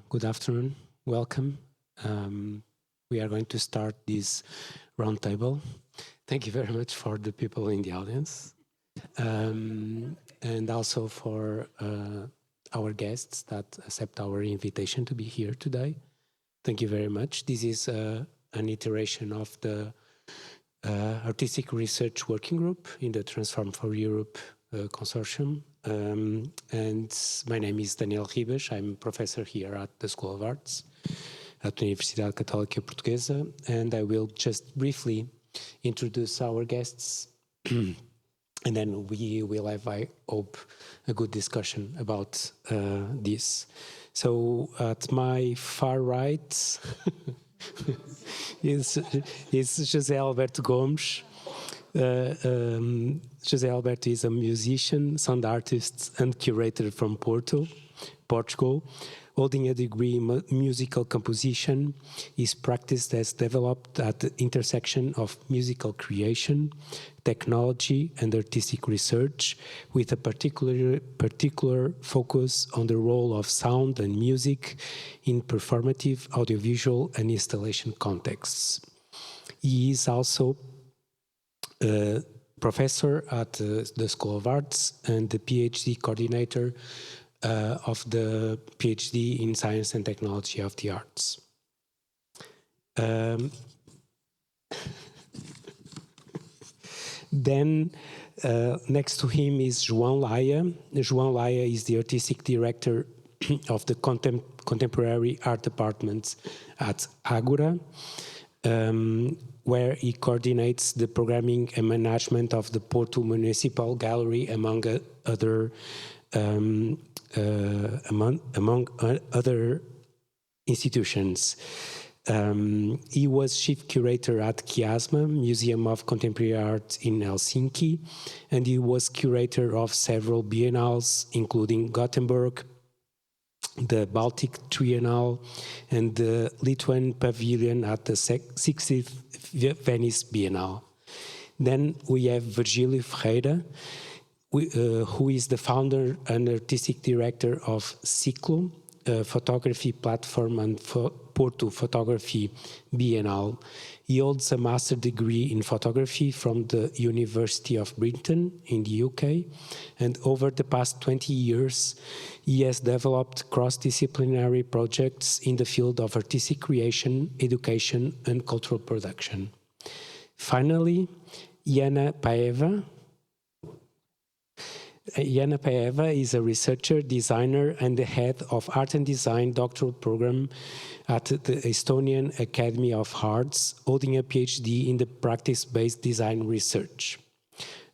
Good afternoon. Welcome. We are going to start this roundtable. Thank you very much for the people in the audience, and also for our guests that accept our invitation to be here today. Thank you very much. This is an iteration of the Artistic Research Working Group in the Transform for Europe consortium. And my name is Daniel Ribas. I'm a professor here at the School of Arts at the Universidade Católica Portuguesa, and I will just briefly introduce our guests, and then we will have, I hope, a good discussion about this. So at my far right is José Alberto Gomes. José Alberto is a musician, sound artist, and curator from Porto, Portugal. Holding a degree in musical composition, his practice has developed at the intersection of musical creation, technology, and artistic research, with a particular focus on the role of sound and music in performative, audiovisual, and installation contexts. He is also a professor at the School of Arts and the PhD coordinator of the PhD in Science and Technology of the Arts. Then next to him is João Laia. João Laia is the artistic director of the Contemporary Art Department at Agora, where he coordinates the programming and management of the Porto Municipal Gallery, among other institutions. He was chief curator at Kiasma, Museum of Contemporary Art in Helsinki, and he was curator of several biennales, including Gothenburg, the Baltic Triennale, and the Lithuanian Pavilion at the 60th Venice Biennale. Then we have Virgílio Ferreira, who is the founder and artistic director of Ci.CLO, a photography platform and Porto Photography Biennale. He holds a master's degree in photography from the University of Britain in the UK, and over the past 20 years, he has developed cross-disciplinary projects in the field of artistic creation, education, and cultural production. Finally, Jaana Päeva is a researcher, designer, and the head of Art and Design doctoral program at the Estonian Academy of Arts, holding a PhD in the practice-based design research.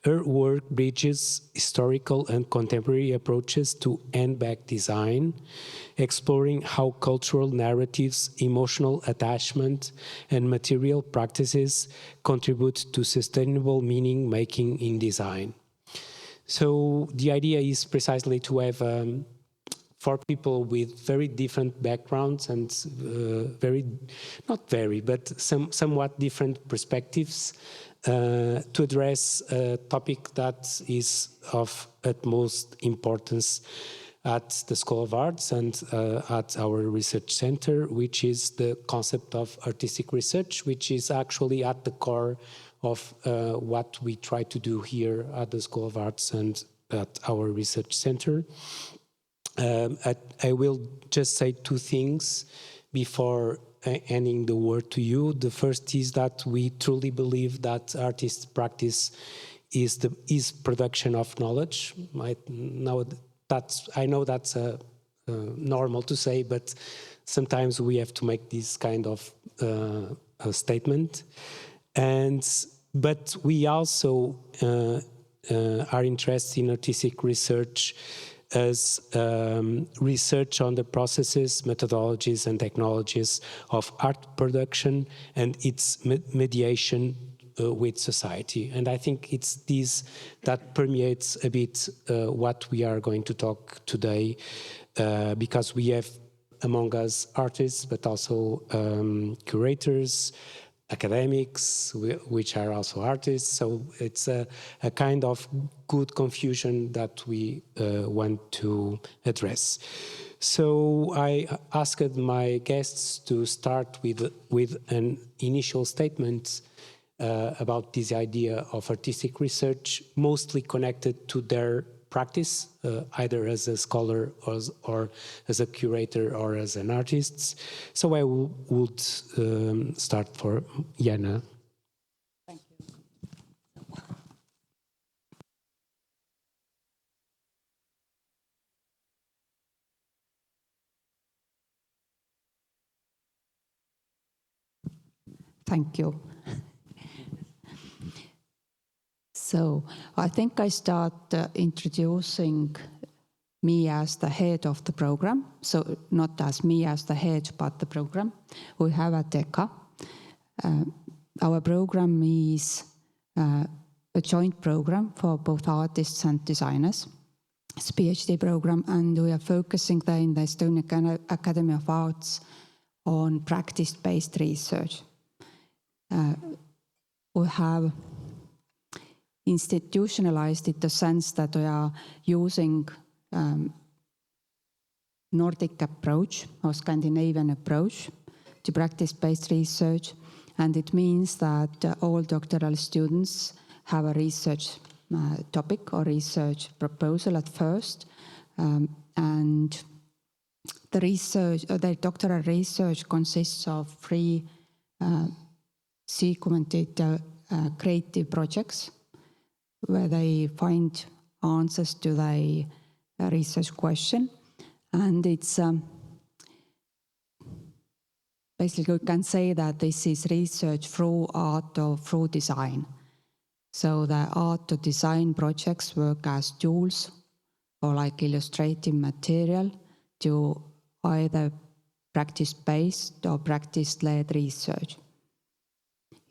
Her work bridges historical and contemporary approaches to handbag design, exploring how cultural narratives, emotional attachment, and material practices contribute to sustainable meaning-making in design. So the idea is precisely to have four people with very different backgrounds and somewhat different perspectives to address a topic that is of utmost importance at the School of Arts and at our research center, which is the concept of artistic research, which is actually at the core of what we try to do here at the School of Arts and at our research center. I will just say two things before handing the word to you. The first is that we truly believe that artist practice is production of knowledge. I know that's normal to say, but sometimes we have to make this kind of a statement. But we also are interested in artistic research as research on the processes, methodologies, and technologies of art production and its mediation with society. And I think it's this that permeates a bit what we are going to talk today, because we have among us artists, but also curators, academics, which are also artists. So it's a kind of good confusion that we want to address. So I asked my guests to start with an initial statement about this idea of artistic research, mostly connected to their practice, either as a scholar or as a curator or as an artist. So I would start for Jaana. Thank you. Thank you. So I think I start introducing me as the head of the program. So not as me as the head, but the program. We have a DECA. Our program is a joint program for both artists and designers. It's a PhD program, and we are focusing there in the Estonian Academy of Arts on practice-based research. We have institutionalized it in the sense that we are using Nordic approach or Scandinavian approach to practice-based research, and it means that all doctoral students have a research topic or research proposal at first, and the research, the doctoral research consists of 3 segmented creative projects where they find answers to the research question. And it's basically, we can say that this is research through art or through design. So the art or design projects work as tools or like illustrative material to either practice-based or practice-led research.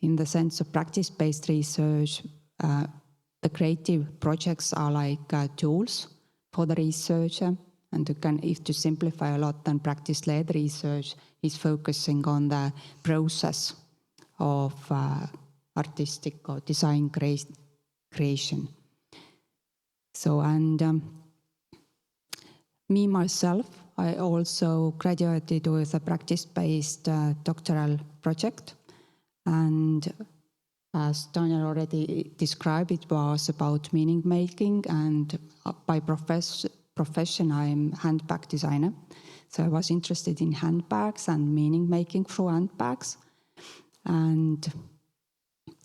In the sense of practice-based research, the creative projects are like tools for the researcher, and you can, if to simplify a lot, then practice-led research is focusing on the process of artistic or design creation. So, and me myself, I also graduated with a practice-based doctoral project, and as Daniel already described, it was about meaning making, and by profession I'm handbag designer. So I was interested in handbags and meaning making through handbags, and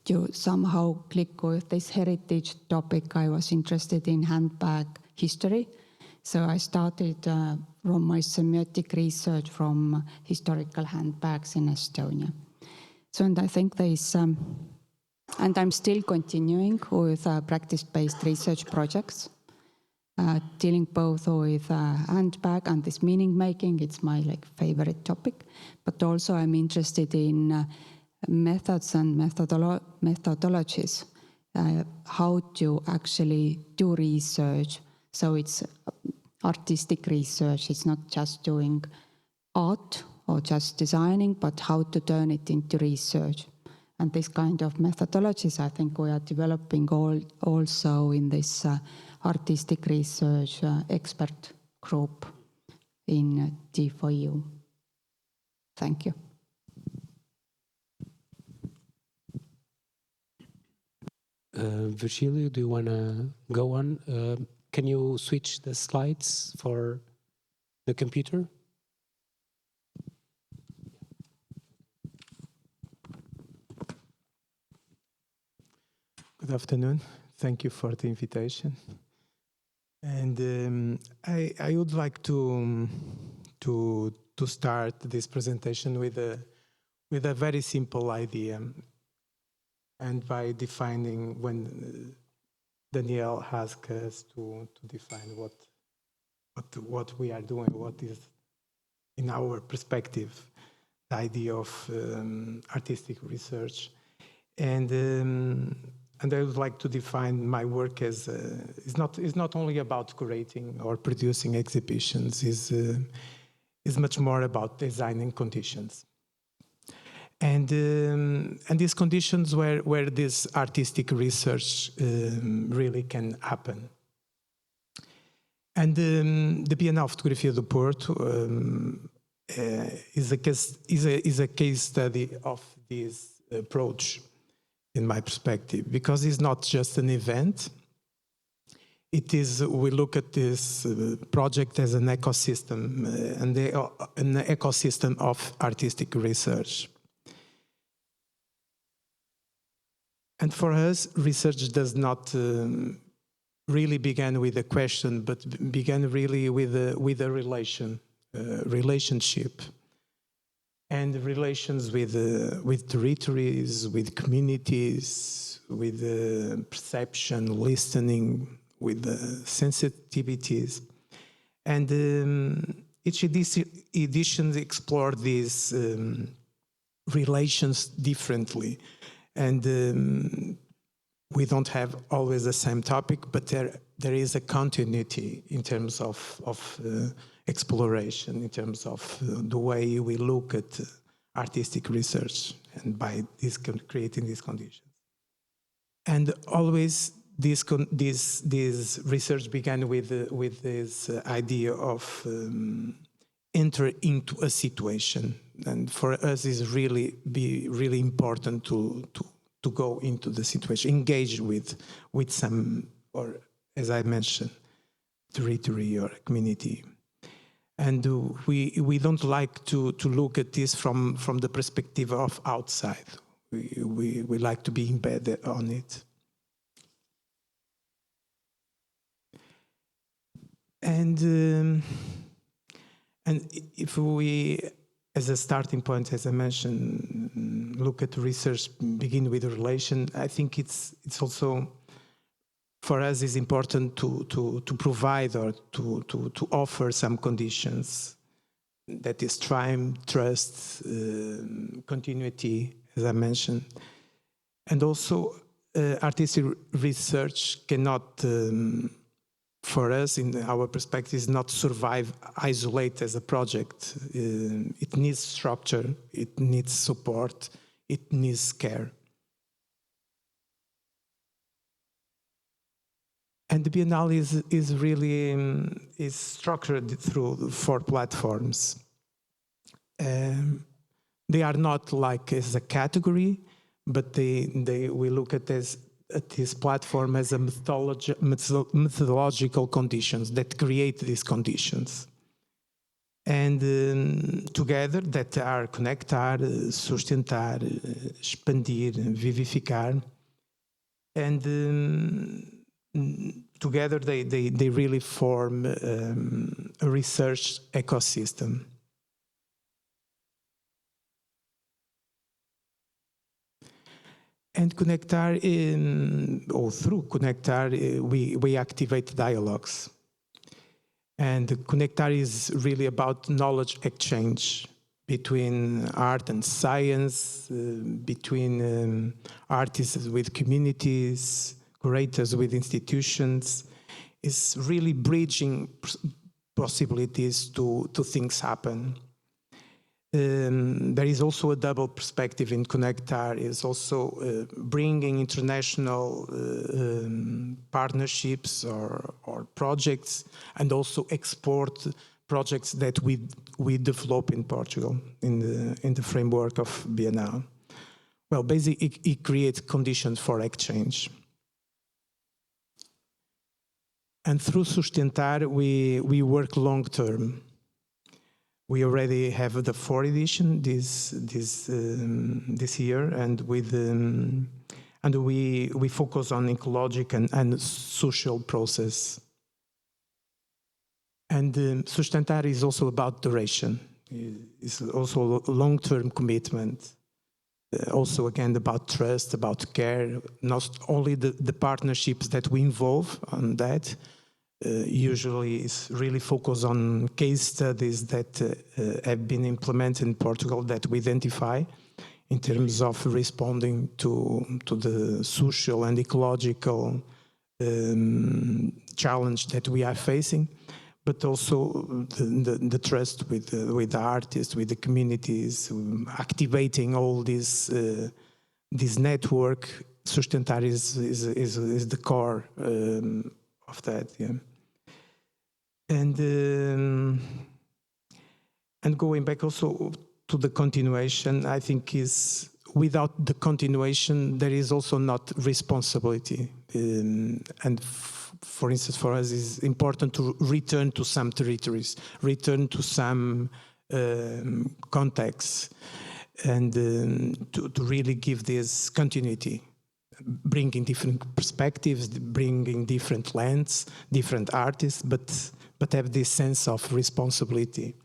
to somehow click with this heritage topic, I was interested in handbag history. So I started from my semiotic research from historical handbags in Estonia. So, and I think there is, and I'm still continuing with practice-based research projects, dealing both with handbag and this meaning making. It's my favorite topic, but also I'm interested in methods and methodologies, how to actually do research. So it's artistic research. It's not just doing art or just designing, but how to turn it into research. And this kind of methodologies, I think we are developing also in this artistic research expert group in T4EU. Thank you. Virgílio, do you want to go on? Can you switch the slides for the computer? Good afternoon. Thank you for the invitation. And I would like to start this presentation with a very simple idea, and by defining, when Daniel asked us to define what we are doing, what is, in our perspective, the idea of artistic research, and I would like to define my work as is not only about curating or producing exhibitions. Is much more about designing conditions. And these conditions where this artistic research really can happen. And the Bienal Fotografia do Porto is a case study of this approach, in my perspective, because it's not just an event. It is, we look at this project as an ecosystem, an ecosystem of artistic research. And for us, research does not really begin with a question, but began really with a relationship, and relations with territories, with communities, with perception, listening, with sensitivities. And each edition explored these relations differently. And we don't have always the same topic, but there is a continuity in terms of exploration, in terms of the way we look at artistic research, and by creating these conditions. And always this research began with this idea of enter into a situation. And for us, it's really important to go into the situation, engage with some, or as I mentioned, territory or community. And we don't like to look at this from the perspective of outside. We like to be embedded on it. And if we, as a starting point, as I mentioned, look at research, begin with a relation, I think it's also, for us, is important to provide or to offer some conditions. That is time, trust, continuity, as I mentioned. And also, artistic research cannot, for us, in our perspective, is not survive isolated as a project. It needs structure, it needs support, it needs care. And the Biennale is really is structured through 4 platforms. They are not like as a category, but we look at this platform as a methodological conditions that create these conditions. And together, that are conectar, sustentar, expandir, vivificar. And together they really form a research ecosystem. And Connectar, or through Connectar, we activate dialogues. And Connectar is really about knowledge exchange between art and science, between artists with communities, curators with institutions. It's really bridging possibilities to things happen. There is also a double perspective in Connectar, is also bringing international partnerships or projects, and also export projects that we develop in Portugal in the framework of Biennale. Well, basically, it creates conditions for exchange. And through Sustentar, we work long term. We already have the 4th edition this year, and we focus on ecological and social process. And Sustentar is also about duration. It's also a long-term commitment. Also, again, about trust, about care. Not only the partnerships that we involve on that. Usually is really focused on case studies that have been implemented in Portugal that we identify in terms of responding to the social and ecological challenge that we are facing. but also the trust with the artists, with the communities, activating all this network. Sustentar is the core of that, yeah. And going back also to the continuation, I think is without the continuation there is also not responsibility. And for instance, for us, it's important to return to some territories, return to some contexts, and to really give this continuity, bringing different perspectives, bringing different lands, different artists, but have this sense of responsibility.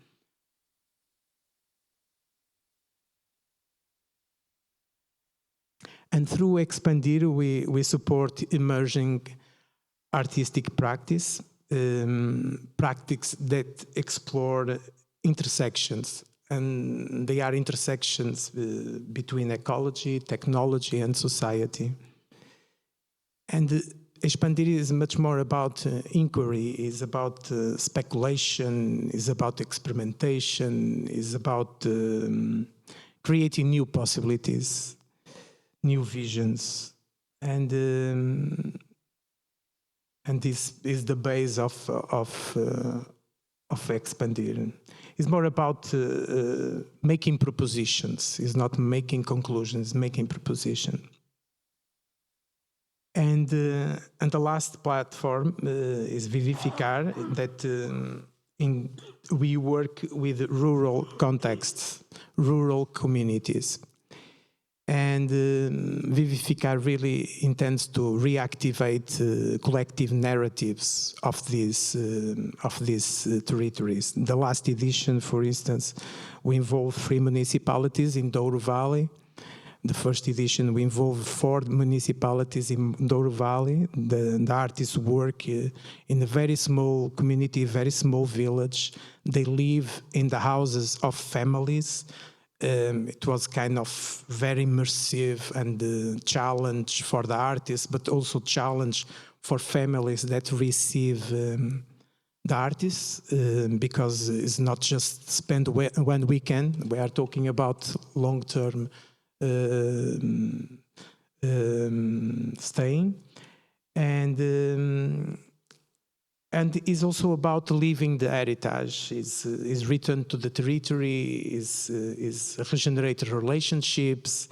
And through Expandir, we support emerging artistic practice that explore intersections, and they are intersections between ecology, technology, and society. And Expandir is much more about inquiry, is about speculation, is about experimentation, is about creating new possibilities, new visions, and this is the base of Expandir. It's more about making propositions. It's not making conclusions, making propositions. And the last platform is Vivificar, that we work with rural contexts, rural communities. And Vivificar really intends to reactivate collective narratives of these territories. The last edition, for instance, we involved 3 municipalities in Douro Valley. The first edition, we involved 4 municipalities in Douro Valley. The artists work in a very small community, very small village. They live in the houses of families. It was kind of very immersive and challenge for the artists, but also challenge for families that receive the artists, because it's not just spend one weekend. We are talking about long-term staying, and is also about living the heritage. Is return to the territory. Is regenerate relationships.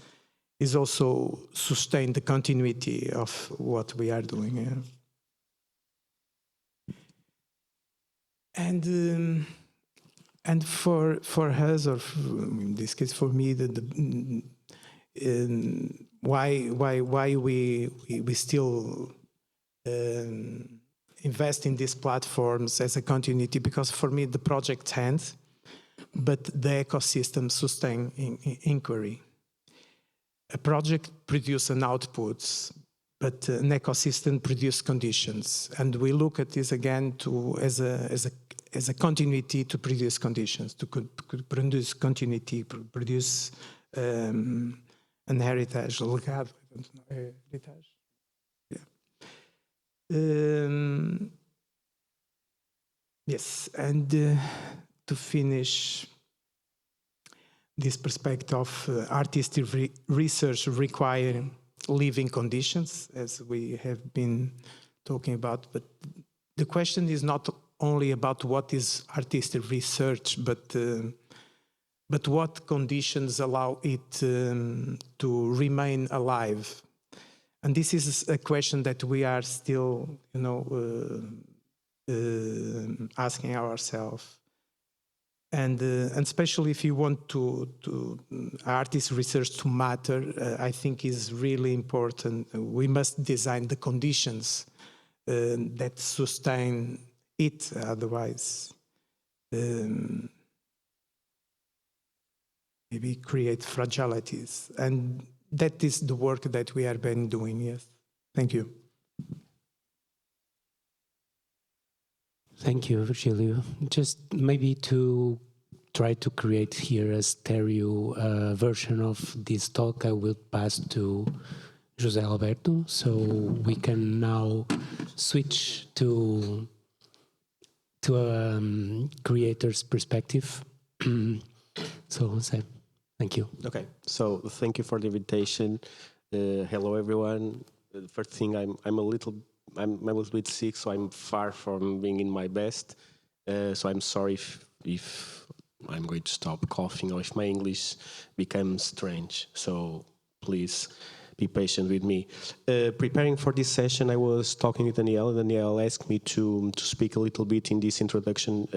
Is also sustain the continuity of what we are doing. Yeah. And for us, or in this case for me, why we still invest in these platforms as a continuity, because for me the project ends, but the ecosystem sustain inquiry. A project produces an output, but an ecosystem produces conditions, and we look at this again as a continuity to produce conditions, to produce continuity, produce an heritage, legado, heritage. Yes, and to finish this perspective of artistic research require living conditions, as we have been talking about, but the question is not only about what is artistic research, but what conditions allow it to remain alive. And this is a question that we are still, asking ourselves. And especially if you want to artist research to matter, I think is really important. We must design the conditions that sustain it. Otherwise, maybe create fragilities. And that is the work that we have been doing. Yes. Thank you. Thank you, Virgílio. Just maybe to try to create here a stereo version of this talk, I will pass to José Alberto, so we can now switch to to a creator's perspective. So, José, thank you. Okay, so thank you for the invitation. Hello, everyone. First thing, I'm a little bit sick, so I'm far from being in my best. So I'm sorry if I'm going to stop coughing or if my English becomes strange. So please be patient with me. Preparing for this session, I was talking with Daniel. Daniel asked me to speak a little bit in this introduction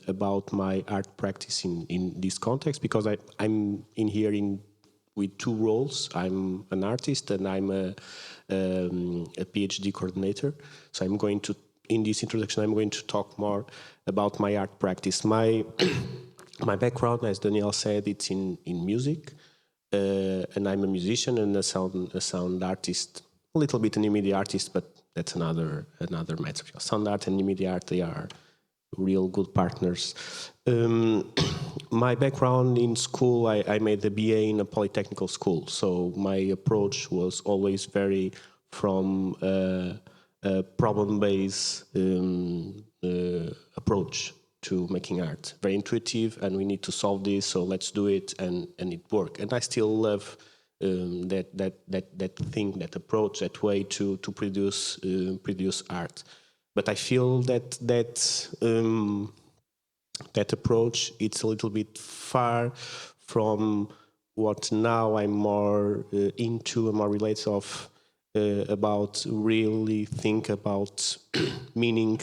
about my art practice in this context, because I'm in here with two roles. I'm an artist and I'm a PhD coordinator. So in this introduction, I'm going to talk more about my art practice. My background, as Daniel said, it's in music. And I'm a musician and a sound artist, a little bit a new media artist, but that's another matter. Sound art and new media art, they are real good partners. My background in school, I made a BA in a polytechnical school, so my approach was always very from a problem-based approach to making art. Very intuitive, and we need to solve this, so let's do it, and it worked. And I still love that thing, that approach, that way to produce art. But I feel that approach, it's a little bit far from what now I'm more into and more relates of about really think about meaning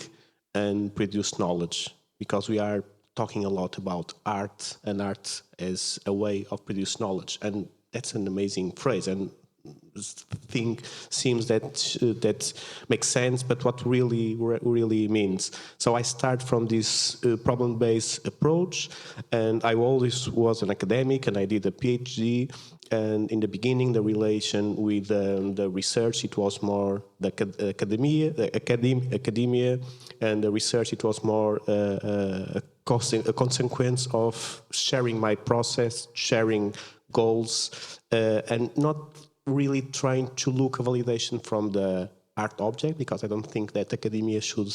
and produce knowledge. Because we are talking a lot about art and art as a way of produce knowledge, and that's an amazing phrase. And thing seems that makes sense, but what really means. So I start from this problem-based approach, and I always was an academic, and I did a PhD. And in the beginning, the relation with the research, it was more the academia, and the research, it was more a consequence of sharing my process, sharing goals, and not really trying to look a validation from the art object, because I don't think that academia should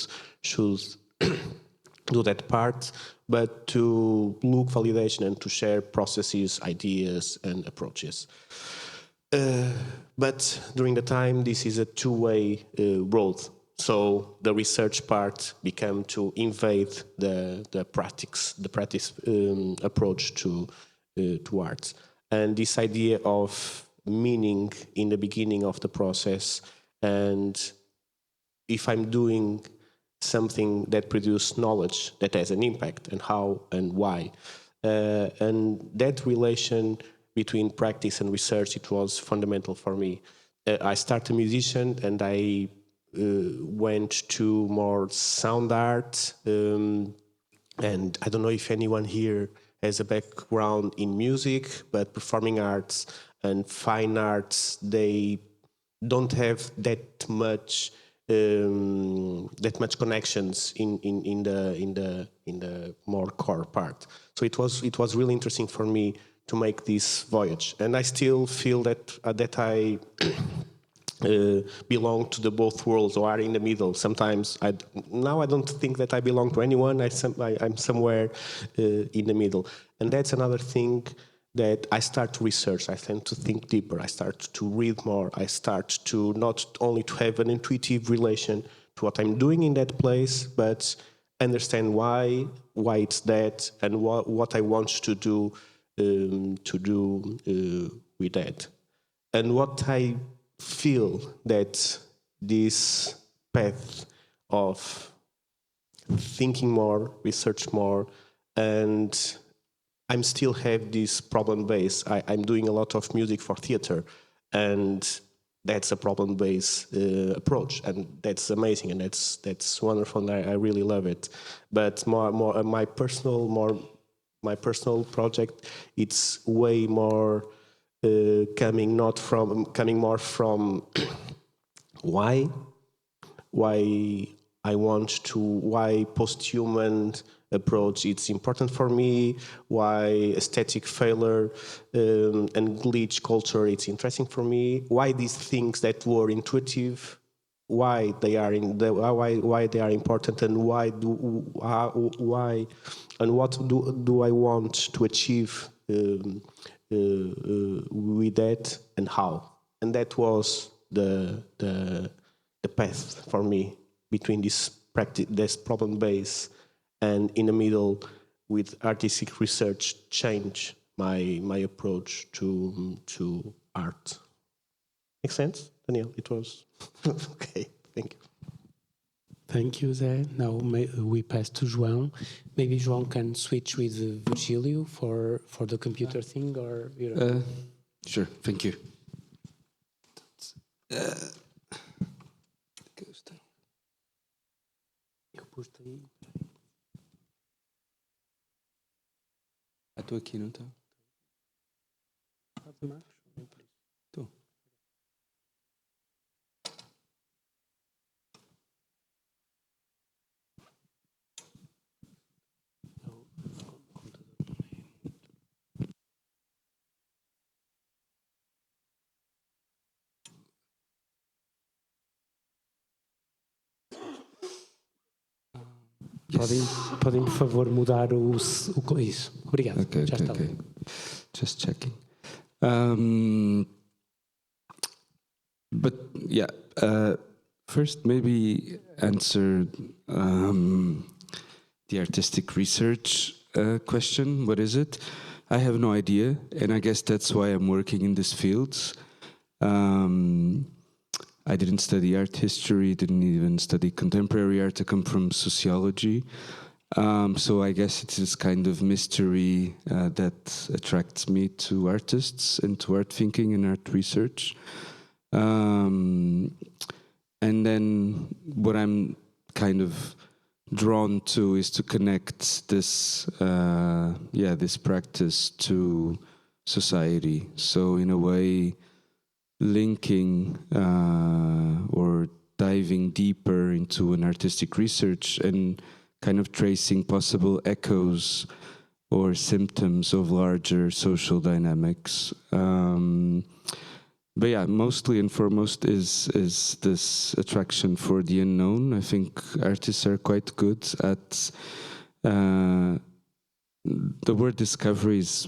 do that part, but to look validation and to share processes, ideas, and approaches. But during the time, this is a two-way road. So the research part became to invade the practice approach to art, and this idea of meaning in the beginning of the process, and if I'm doing something that produces knowledge that has an impact, and how and why. And that relation between practice and research, it was fundamental for me. I started a musician, and I went to more sound art, and I don't know if anyone here has a background in music, but performing arts and fine arts, they don't have that much connections in the more core part. So it was really interesting for me to make this voyage, and I still feel that I belong to the both worlds, or are in the middle. Sometimes now I don't think that I belong to anyone. I'm somewhere in the middle, and that's another thing that I start to research. I tend to think deeper. I start to read more. I start to not only to have an intuitive relation to what I'm doing in that place, but understand why it's that, and what I want to do with that. And what I feel that this path of thinking more, research more, and I'm still have this problem base. I'm doing a lot of music for theater, and that's a problem based approach, and that's amazing, and that's wonderful, and I really love it. But more my personal project, it's way more coming more from why I want to, why post-human approach it's important for me, why aesthetic failure and glitch culture it's interesting for me, why these things that were intuitive, why they are why they are important, and why and what do I want to achieve with that, and how. And that was the path for me between this problem base and in the middle with artistic research, change my approach to art. Make sense, Daniel? It was okay. Thank you. Thank you, Zé. Now we pass to João. Maybe João can switch with Virgílio for the computer thing, or Sure. Thank you. Estou aqui, não estou? Estou. Podem, por favor, mudar o isso. Obrigado. Okay, Já está. okay. Just checking. But yeah, first maybe answer the artistic research question. What is it? I have no idea, and I guess that's why I'm working in this field. I didn't study art history, didn't even study contemporary art. I come from sociology. So I guess it's this kind of mystery that attracts me to artists and to art thinking and art research. And then what I'm kind of drawn to is to connect this, this practice to society. So in a way, linking or diving deeper into an artistic research and kind of tracing possible echoes or symptoms of larger social dynamics. But yeah, mostly and foremost is this attraction for the unknown. I think artists are quite good at the word discovery is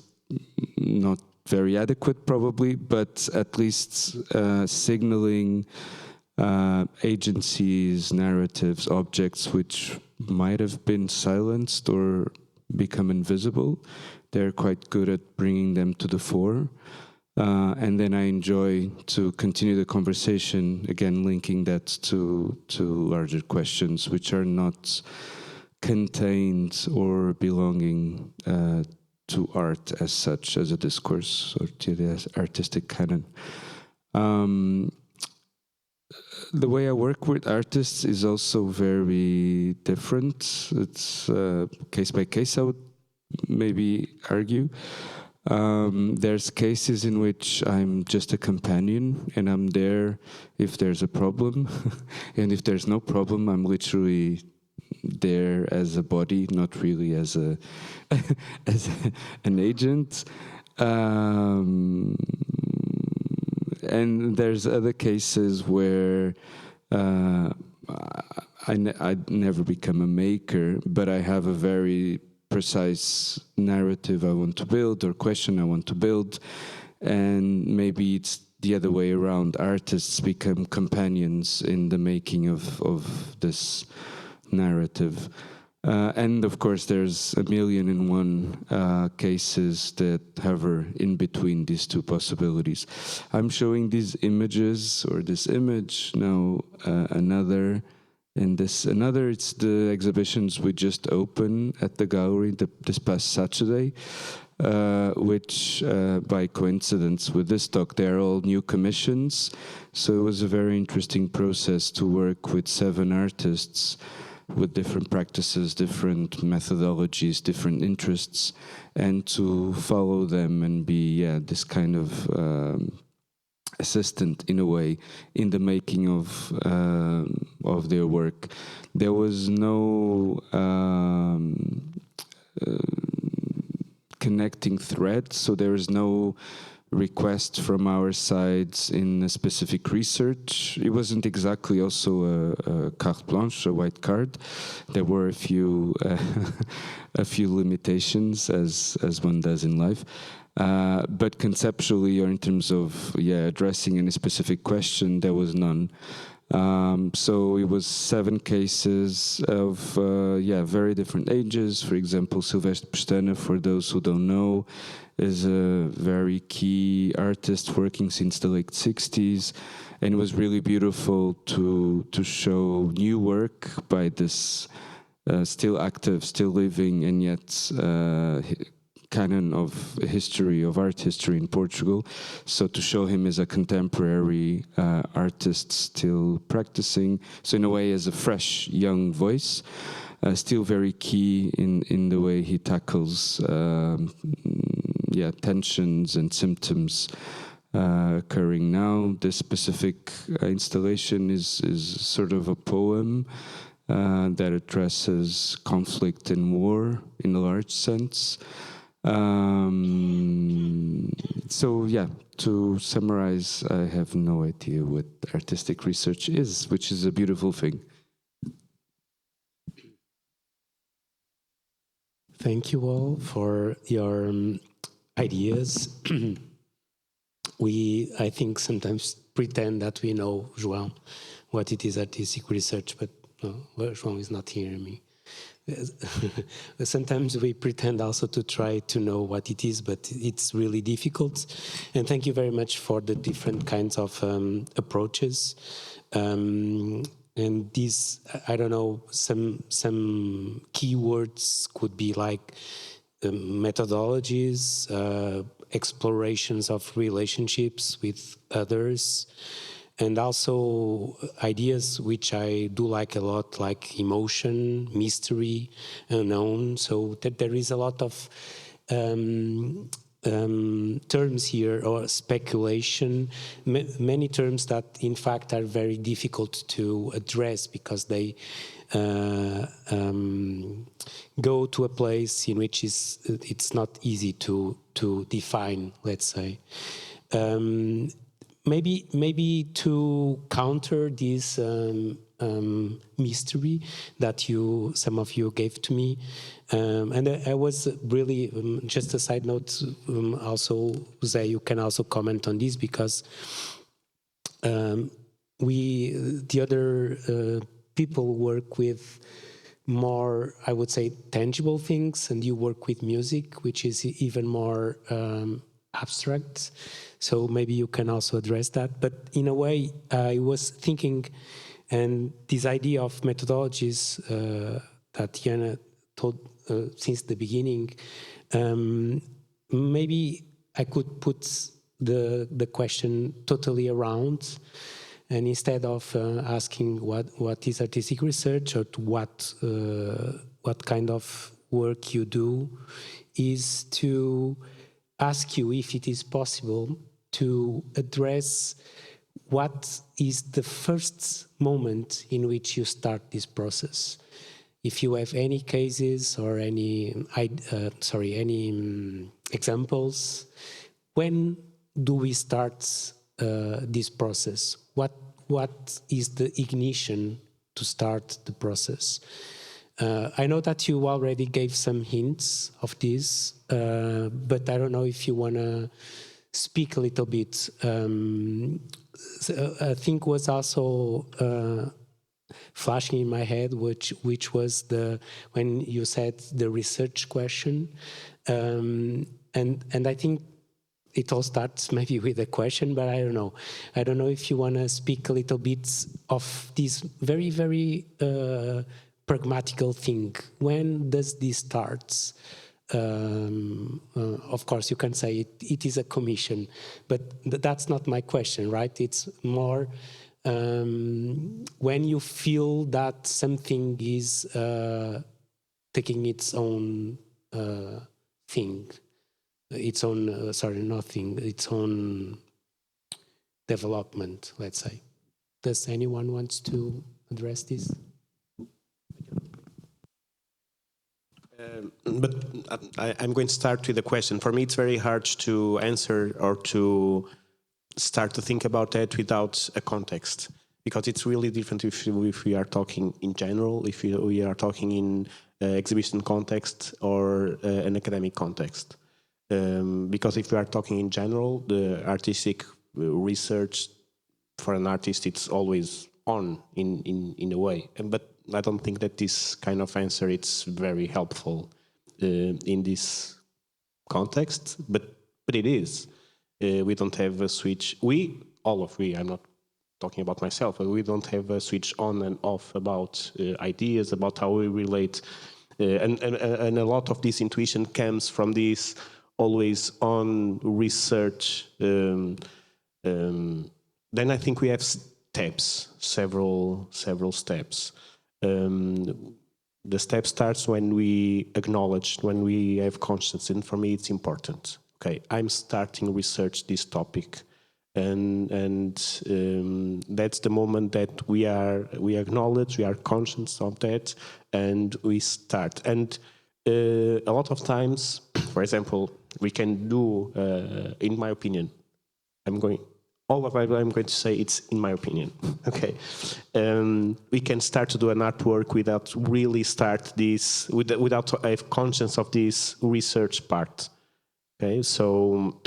not very adequate probably, but at least signaling agencies, narratives, objects which might have been silenced or become invisible. They're quite good at bringing them to the fore. And then I enjoy to continue the conversation, again, linking that to larger questions which are not contained or belonging to art as such, as a discourse, or to the artistic canon. The way I work with artists is also very different. It's case by case, I would maybe argue. There's cases in which I'm just a companion and I'm there if there's a problem. And if there's no problem, I'm literally there as a body, not really as a an agent. And there's other cases where I'd never become a maker, but I have a very precise narrative I want to build or question I want to build. And maybe it's the other way around. Artists become companions in the making of this narrative. And of course, there's 1,000,001 cases that hover in between these two possibilities. I'm showing these images, or this image, now another, and this another. It's the exhibitions we just opened at the gallery this past Saturday, which by coincidence with this talk, they're all new commissions. So it was a very interesting process to work with 7 artists with different practices, different methodologies, different interests, and to follow them and be this kind of assistant in a way in the making of their work. There was no connecting thread. So there is no request from our sides in a specific research. It wasn't exactly also a carte blanche, a white card. There were a few a few limitations, as one does in life. But conceptually, or in terms of addressing any specific question, there was none. So it was 7 cases of very different ages. For example, Silvestre Pestana, for those who don't know, is a very key artist working since the late 60s, and it was really beautiful to show new work by this still active, still living, and yet canon of history, of art history in Portugal. So to show him as a contemporary artist still practicing, so in a way as a fresh, young voice, still very key in the way he tackles tensions and symptoms occurring now. This specific installation is sort of a poem that addresses conflict and war in a large sense. So to summarize, I have no idea what artistic research is, which is a beautiful thing. Thank you all for your ideas. I think, sometimes pretend that we know, João, what it is artistic research, but no, João is not hearing me. Sometimes we pretend also to try to know what it is, but it's really difficult. And thank you very much for the different kinds of approaches. And these, I don't know, some keywords could be like methodologies, explorations of relationships with others, and also ideas which I do like a lot, like emotion, mystery, unknown. So that there is a lot of terms here, or speculation, many terms that in fact are very difficult to address because they go to a place in which it's not easy to define, let's say. Maybe to counter this mystery that some of you gave to me, and I was really, just a side note, also, José, you can also comment on this, because the other people work with more, I would say, tangible things, and you work with music, which is even more abstract. So maybe you can also address that. But in a way, I was thinking, and this idea of methodologies that Jaana told since the beginning, maybe I could put the question totally around, and instead of asking what is artistic research, or what kind of work you do, is to ask you if it is possible to address what is the first moment in which you start this process. If you have any cases or any examples, when do we start this process? What is the ignition to start the process? I know that you already gave some hints of this, but I don't know if you want to speak a little bit. I think was also flashing in my head, which was when you said the research question, and I think it all starts maybe with a question, but I don't know. I don't know if you want to speak a little bit of this very, very pragmatical thing. When does this start? Of course, you can say it is a commission, but that's not my question, right? It's more when you feel that something is taking its own thing, its own, its own development, let's say. Does anyone want to address this? But I'm going to start with a question. For me, it's very hard to answer or to start to think about that without a context, because it's really different if we are talking in general, if we are talking in exhibition context or an academic context. Because if we are talking in general, the artistic research for an artist, it's always on in a way. But I don't think that this kind of answer it's very helpful in this context, but it is. We don't have a switch. I'm not talking about myself, but we don't have a switch on and off about ideas, about how we relate. And a lot of this intuition comes from this always on research. Then I think we have steps, several steps. The step starts when we acknowledge, when we have conscience, and for me it's important. Okay, I'm starting research this topic, and that's the moment that we acknowledge, we are conscious of that, and we start. And a lot of times, for example, we can do, in my opinion, I'm going to say it's in my opinion. Okay, we can start to do an artwork without really start this, without have conscience of this research part. Okay, so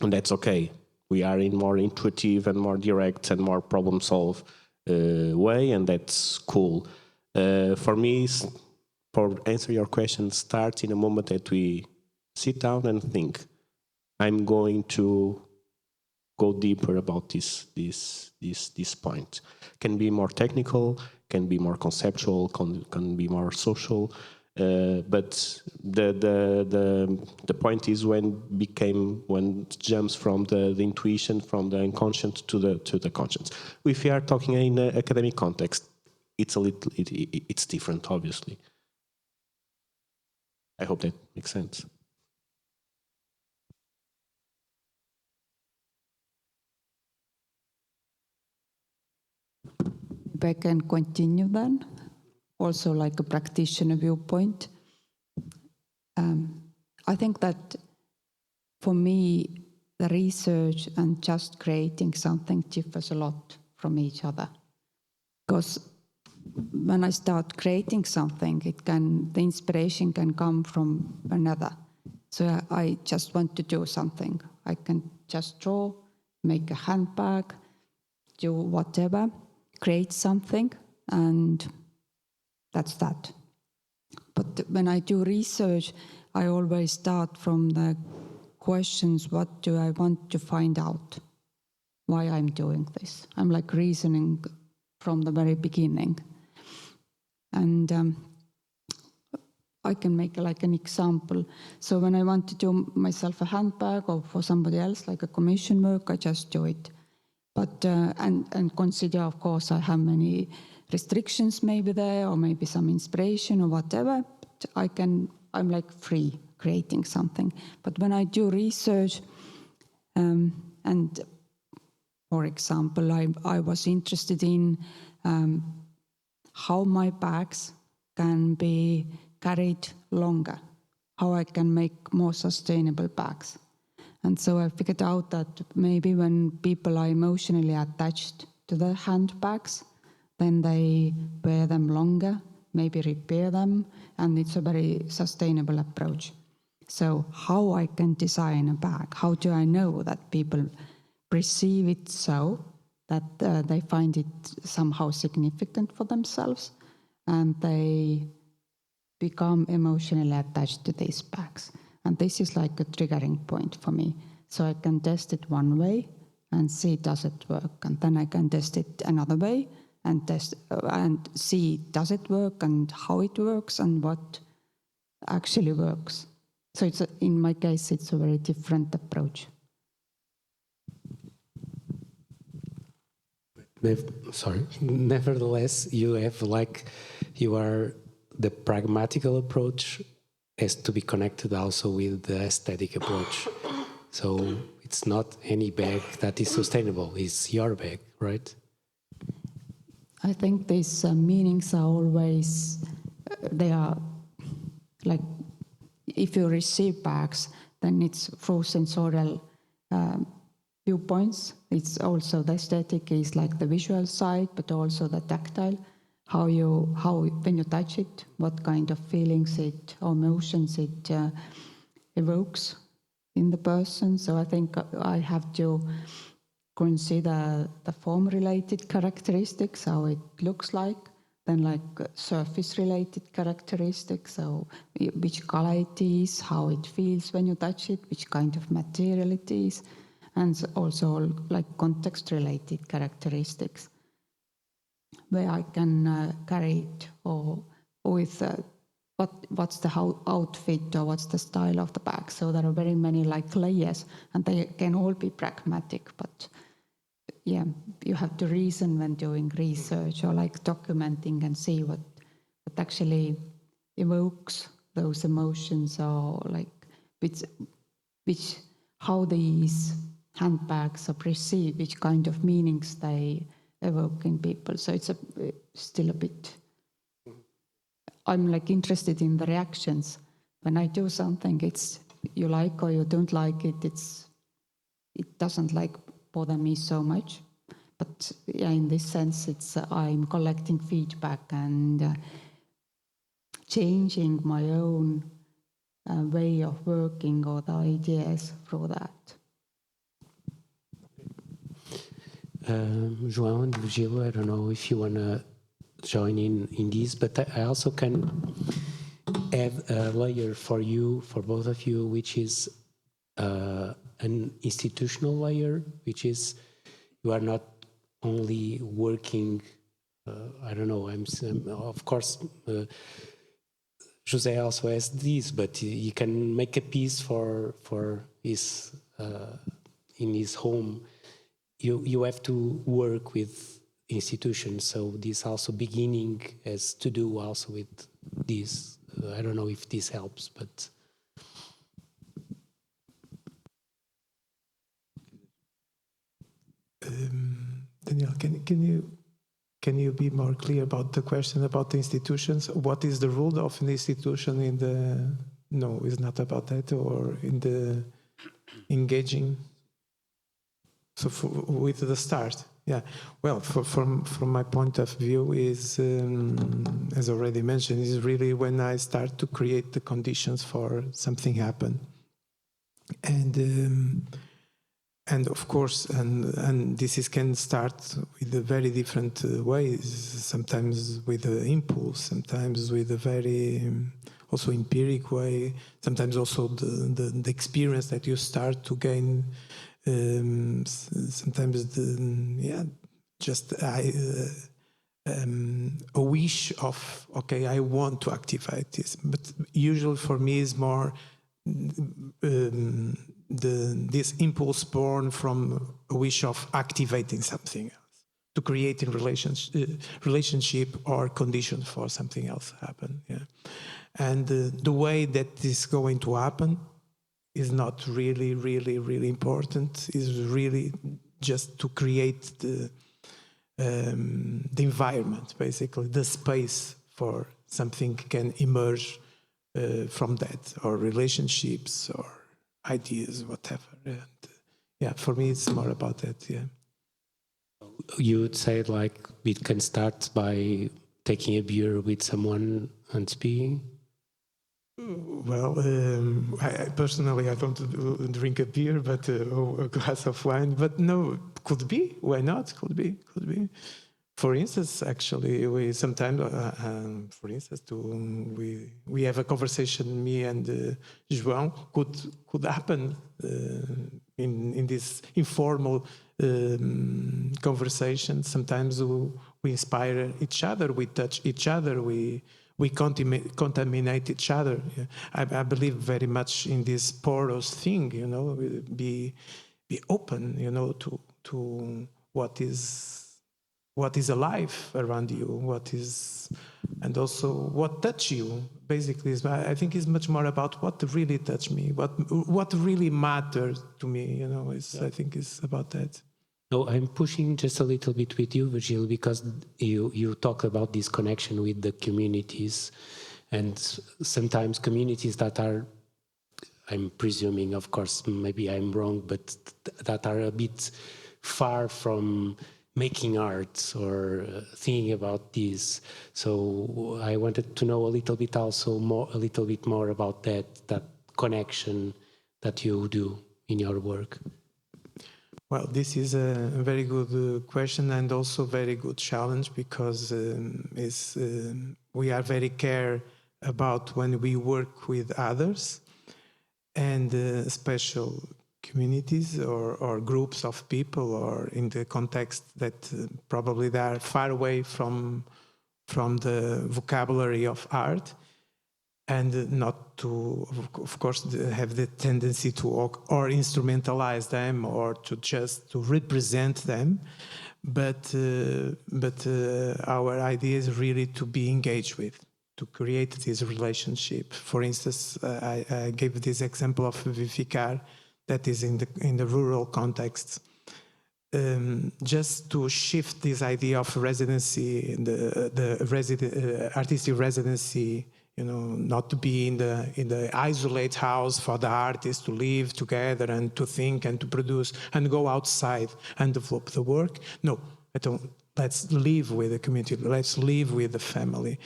and that's okay. We are in more intuitive and more direct and more problem solve way, and that's cool. For me, for answer your question, start in a moment that we sit down and think. I'm going to go deeper about this point. Can be more technical, can be more conceptual, can be more social, but the point is when it jumps from the intuition, from the unconscious to the conscious. If we are talking in an academic context, it's different, obviously. I hope that makes sense. If I can continue then, also like a practitioner viewpoint. I think that for me, the research and just creating something differs a lot from each other. Because when I start creating something, the inspiration can come from another. So I just want to do something. I can just draw, make a handbag, do whatever, create something, and that's that. But when I do research, I always start from the questions, what do I want to find out? Why I'm doing this? I'm like reasoning from the very beginning. And I can make like an example. So when I want to do myself a handbag or for somebody else, like a commission work, I just do it. But and consider, of course, I have many restrictions maybe there, or maybe some inspiration or whatever. But I'm like free creating something. But when I do research, and for example, I was interested in how my bags can be carried longer, how I can make more sustainable bags. And so I figured out that maybe when people are emotionally attached to their handbags, then they wear them longer, maybe repair them, and it's a very sustainable approach. So how I can design a bag? How do I know that people perceive it so that they find it somehow significant for themselves and they become emotionally attached to these bags? And this is like a triggering point for me. So I can test it one way and see does it work, and then I can test it another way and test and see does it work and how it works and what actually works. So in my case, it's a very different approach. Nevertheless, you are the pragmatical approach has to be connected also with the aesthetic approach. So it's not any bag that is sustainable, it's your bag, right? I think these meanings are always, they are like if you receive bags, then it's through sensorial viewpoints. It's also the aesthetic is like the visual side, but also the tactile. How when you touch it, what kind of feelings it or emotions it evokes in the person. So I think I have to consider the form-related characteristics, how it looks like, then like surface-related characteristics, so which color it is, how it feels when you touch it, which kind of material it is, and also like context-related characteristics, where I can carry it or with what's the outfit or what's the style of the bag. So there are very many like layers, and they can all be pragmatic, but yeah, you have to reason when doing research or like documenting and see what actually evokes those emotions, or like which how these handbags are perceived, which kind of meanings they evoke in people. So it's still a bit. I'm like interested in the reactions when I do something. It's you like or you don't like it. It doesn't like bother me so much, but yeah, in this sense, it's I'm collecting feedback and changing my own way of working or the ideas through that. João and Virgílio, I don't know if you want to join in this, but I also can add a layer for you, for both of you, which is an institutional layer, which is you are not only working, I don't know, of course, José also has this, but he can make a piece for his, in his home. You have to work with institutions, so this also beginning has to do also with this. I don't know if this helps, but. Daniel, can you be more clear about the question about the institutions? What is the role of an institution in the? No, it's not about that, or in the engaging. So with the start, yeah. Well, from my point of view, is as already mentioned, is really when I start to create the conditions for something happen, and of course, and this can start with a very different ways. Sometimes with an impulse, sometimes with a very also empiric way. Sometimes also the experience that you start to gain. Sometimes just a wish of okay, I want to activate this, but usually for me is more this impulse born from a wish of activating something else, to create a relationship or conditions for something else to happen. Yeah, and the way that this is going to happen is not really important. Is really just to create the environment, basically the space for something can emerge from that, or relationships or ideas, whatever. And yeah, for me it's more about that. Yeah. You would say like it can start by taking a beer with someone and speaking? Well, I personally, I don't drink a beer, but a glass of wine. But no, could be. Why not? Could be. For instance, actually, we sometimes, for instance, we have a conversation. Me and João could happen in this informal conversation. Sometimes we inspire each other. We touch each other. We contaminate each other. I believe very much in this porous thing, be open, to what is alive around you, and also what touch you. Basically, I think it's much more about what really touched me, what really mattered to me. I think it's about that. No, I'm pushing just a little bit with you, Virgílio, because you talk about this connection with the communities and sometimes communities that are, I'm presuming, of course, maybe I'm wrong, but that are a bit far from making art or thinking about this. So I wanted to know a little bit more about that connection that you do in your work. Well, this is a very good question and also very good challenge, because we are very care about when we work with others and special communities or groups of people, or in the context that probably they are far away from the vocabulary of art, and not to, of course, have the tendency to or instrumentalize them or to just to represent them, but our idea is really to be engaged with, to create this relationship. For instance, I gave this example of Vivificar, that is in the rural context. Just to shift this idea of residency, the artistic residency, not to be in the isolate house for the artists to live together and to think and to produce and go outside and develop the work. No, let's live with the community. Let's live with the family.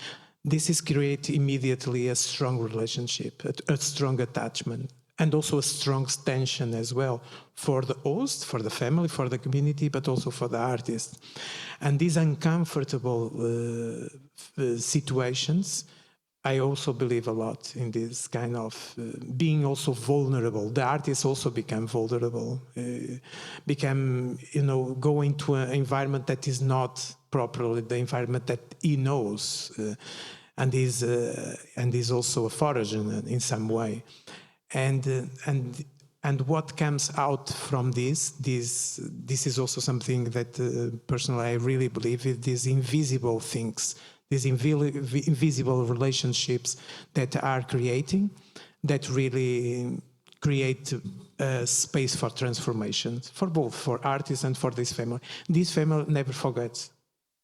This is create immediately a strong relationship, a strong attachment, and also a strong tension as well for the host, for the family, for the community, but also for the artist. And these uncomfortable situations, I also believe a lot in this kind of being also vulnerable. The artists also become vulnerable, go into an environment that is not properly the environment that he knows, and is also a foreigner in some way. And what comes out from this is also something that personally I really believe in, these invisible things, these invisible relationships that are creating, that really create a space for transformation, for both, for artists and for this family. This family never forgets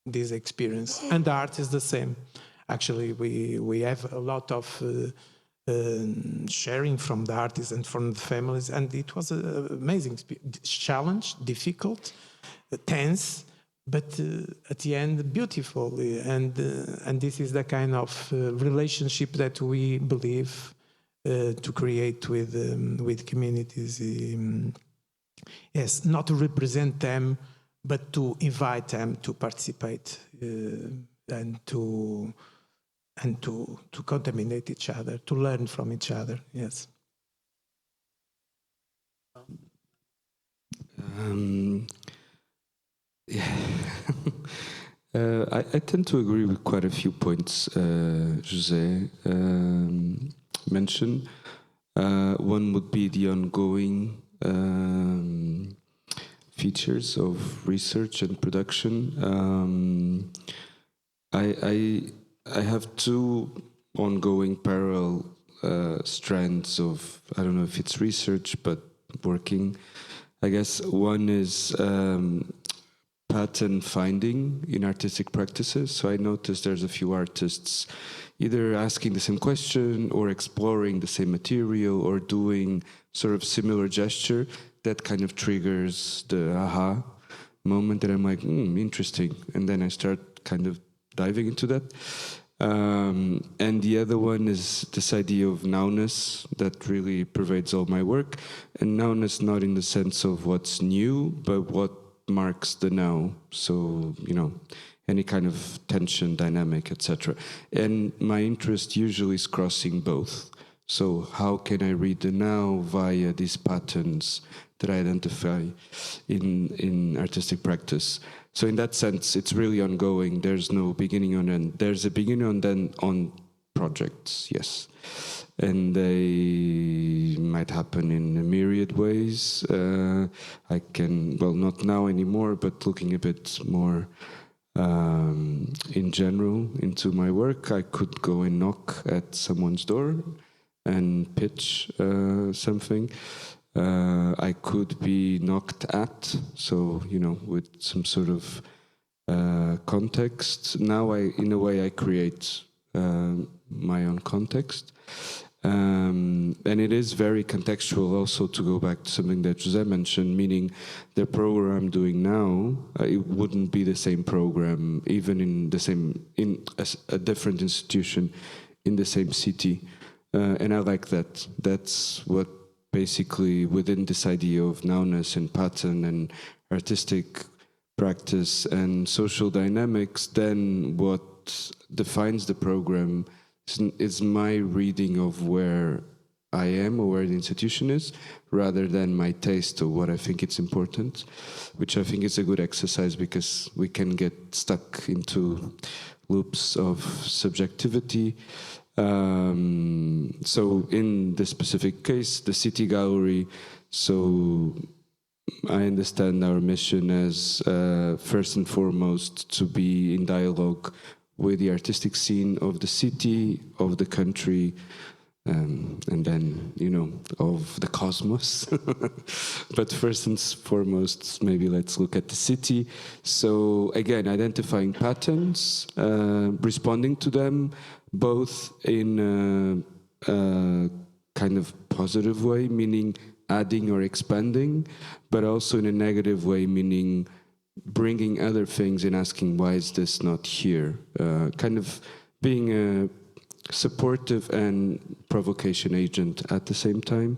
this experience, and the art is the same. Actually, we have a lot of sharing from the artists and from the families, and it was an amazing challenge, difficult, tense, but at the end beautiful. And this is the kind of relationship that we believe to create with communities. Yes, not to represent them, but to invite them to participate and to contaminate each other, to learn from each other. Yes. I tend to agree with quite a few points José mentioned. One would be the ongoing features of research and production. I have two ongoing parallel strands of, I don't know if it's research, but working. I guess one is pattern finding in artistic practices. So I noticed there's a few artists either asking the same question or exploring the same material or doing sort of similar gesture that kind of triggers the aha moment that I'm like, interesting. And then I start kind of diving into that. And the other one is this idea of nowness that really pervades all my work. And nowness not in the sense of what's new, but what marks the now. So, any kind of tension, dynamic, etc. And my interest usually is crossing both. So how can I read the now via these patterns that I identify in artistic practice? So in that sense, it's really ongoing. There's no beginning on end. There's a beginning and then on projects, yes. And they might happen in a myriad ways. I can, well, not now anymore, but looking a bit more in general into my work, I could go and knock at someone's door and pitch something. I could be knocked at, so, with some sort of context. Now, in a way, I create my own context. And it is very contextual also, to go back to something that José mentioned, meaning the program I'm doing now, it wouldn't be the same program even in a different institution in the same city. And I like that. That's what basically, within this idea of nowness and pattern and artistic practice and social dynamics, then what defines the program is my reading of where I am or where the institution is, rather than my taste or what I think it's important, which I think is a good exercise, because we can get stuck into loops of subjectivity. So in this specific case, the City Gallery, so I understand our mission as first and foremost to be in dialogue with the artistic scene of the city, of the country, and then, of the cosmos. But first and foremost, maybe let's look at the city. So again, identifying patterns, responding to them, both in a kind of positive way, meaning adding or expanding, but also in a negative way, meaning bringing other things and asking, why is this not here? Kind of being a supportive and provocation agent at the same time.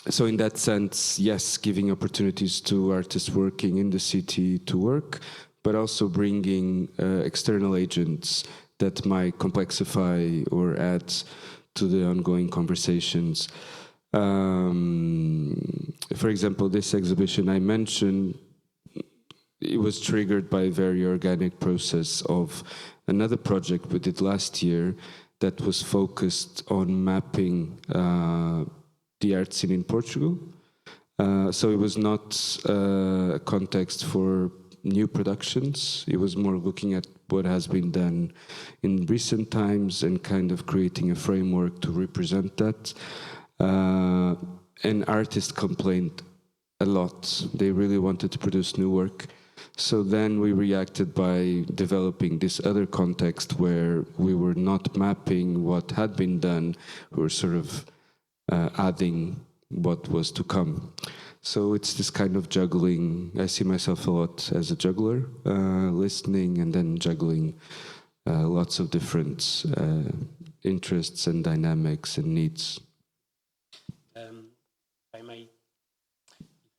So in that sense, yes, giving opportunities to artists working in the city to work, but also bringing external agents that might complexify or add to the ongoing conversations. For example, this exhibition I mentioned, it was triggered by a very organic process of another project we did last year that was focused on mapping the art scene in Portugal. So it was not a context for new productions. It was more looking at what has been done in recent times and kind of creating a framework to represent that. And artists complained a lot. They really wanted to produce new work. So then we reacted by developing this other context where we were not mapping what had been done, we were sort of adding what was to come. So it's this kind of juggling. I see myself a lot as a juggler, listening and then juggling lots of different interests and dynamics and needs.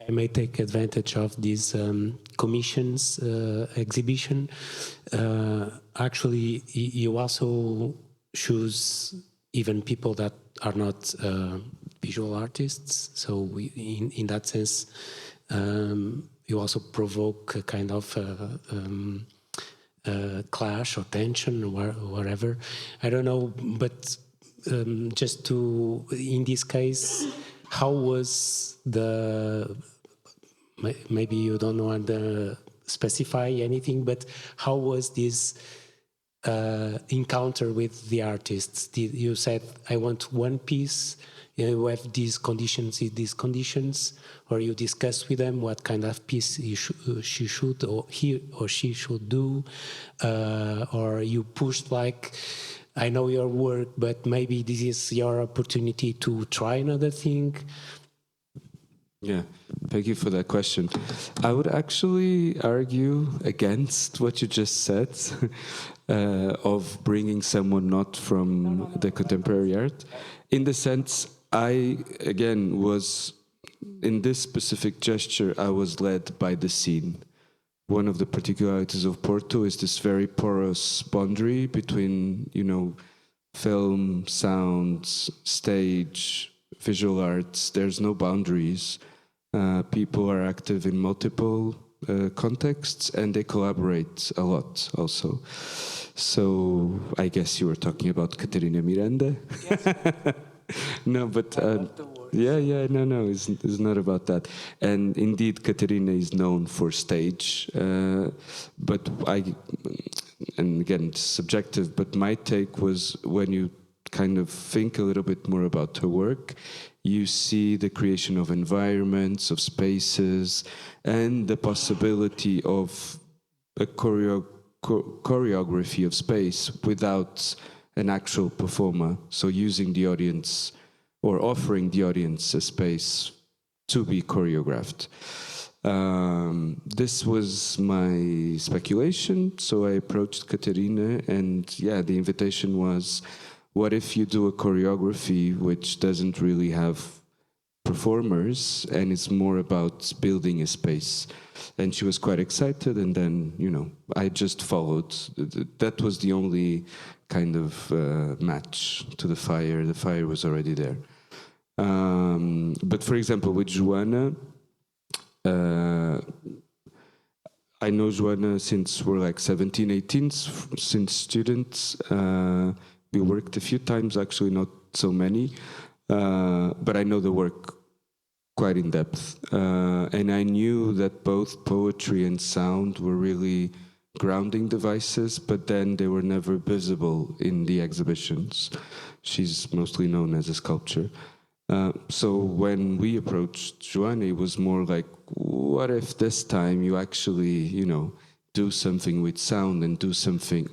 I may take advantage of these commissions exhibition. Actually, you also choose even people that are not visual artists. So in that sense, you also provoke a kind of clash or tension or whatever. I don't know, but just to, in this case, how was the, maybe you don't want to specify anything, but how was this encounter with the artists? You said, I want one piece, you have these conditions, or you discuss with them what kind of piece she should, or he or she should do, or you pushed like, I know your work, but maybe this is your opportunity to try another thing. Yeah, thank you for that question. I would actually argue against what you just said, of bringing someone not from the contemporary art. In the sense, I, again, was, in this specific gesture, I was led by the scene. One of the particularities of Porto is this very porous boundary between, film, sounds, stage, visual arts. There's no boundaries. People are active in multiple contexts and they collaborate a lot also. So I guess you were talking about Catarina Miranda. Yes. No, but no, it's not about that. And indeed, Catarina is known for stage, but and again, it's subjective, but my take was when you kind of think a little bit more about her work, you see the creation of environments, of spaces, and the possibility of a choreography of space without an actual performer. So using the audience or offering the audience a space to be choreographed. This was my speculation, so I approached Katerina, and yeah, the invitation was, what if you do a choreography which doesn't really have performers and it's more about building a space? And she was quite excited, and then, you know, I just followed. That was the only kind of match to the fire. The fire was already there. But for example, with Jaana, I know Jaana since we're like 17, 18, since students. We worked a few times, actually not so many, but I know the work quite in depth. And I knew that both poetry and sound were really grounding devices, but then they were never visible in the exhibitions. She's mostly known as a sculptor. So when we approached Jaana, it was more like, what if this time you actually, you know, do something with sound and do something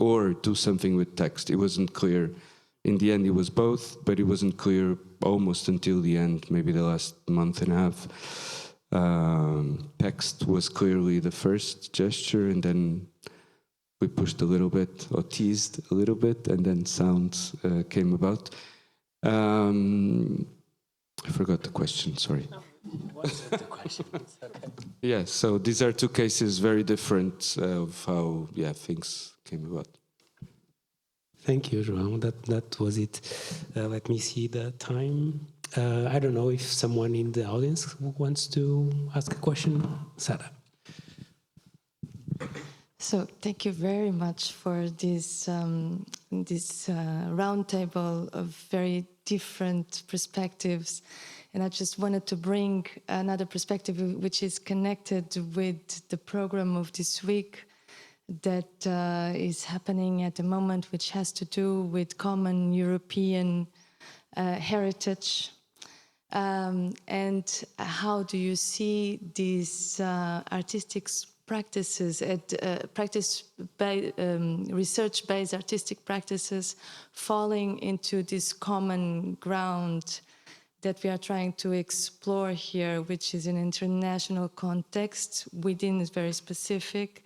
with text? It wasn't clear. In the end, it was both, but it wasn't clear almost until the end, maybe the last month and a half. Text was clearly the first gesture, and then we pushed a little bit, or teased a little bit, and then sounds came about. I forgot the question, sorry. What's the question? Okay. Yeah, so these are two cases very different of how, yeah, things came about. Thank you, João. That was it. Let me see the time. I don't know if someone in the audience wants to ask a question. Sarah. So thank you very much for this roundtable of very different perspectives. And I just wanted to bring another perspective which is connected with the program of this week that is happening at the moment, which has to do with common European heritage. And how do you see these artistic practices, research-based artistic practices falling into this common ground that we are trying to explore here, which is an international context within a very specific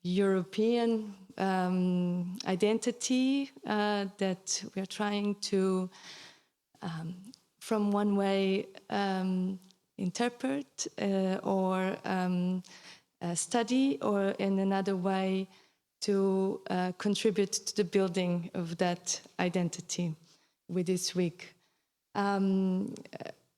European identity that we are trying to, from one way, interpret or study, or in another way to contribute to the building of that identity with this week.